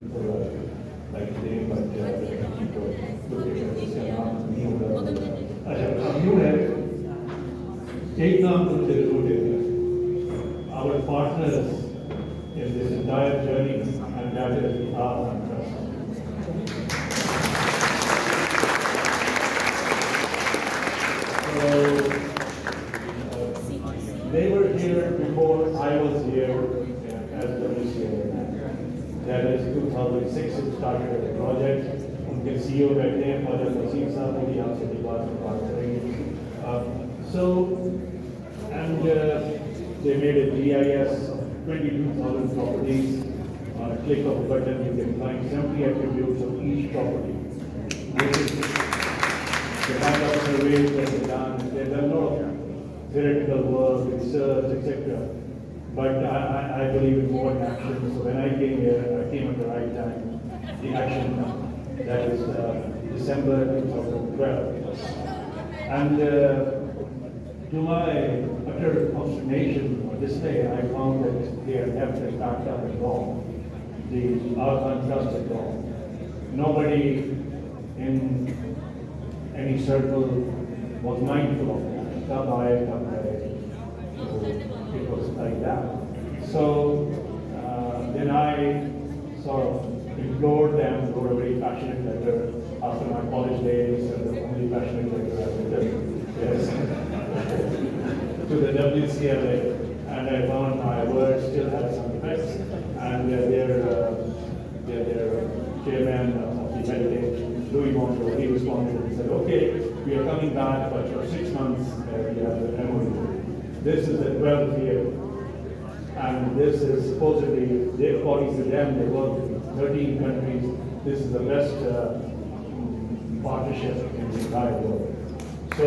like today, but अच्छा अब यूँ है एक नाम तो जरूर देगा our partners in this entire journey and that is our trust. So they were here before I was here as WCA. That is 2006 it started as a project. उनके CEO बैठे हैं फॉजल वसीम साहब वो भी आपसे बात करेंगे. So and they made a GIS of 22,000 properties. On a click of a button, you can find 70 attributes of each property. This is the kind of surveys that they've done. They've done a lot of theoretical work, research, etc. But I believe in more in action. So when I came here, I came at the right time. The action now. That is December 2012. And to my utter consternation or dismay, I found that they had left the startup at all. The Arkan Trust at all. Nobody in any circle was mindful of that. Come by. It was like that. So then I sort of implored them, wrote a very passionate letter after my college days, and the only passionate letter I've written. Yes. To the WCLA, and I found my words still had some effects, and their chairman of the meditation, Louis Monroe, he responded and said, okay, we are coming back, but for 6 months we have the MOU. This is the 12th year, and this is supposedly, according to them, they work in 13 countries. This is the best partnership in the entire world. So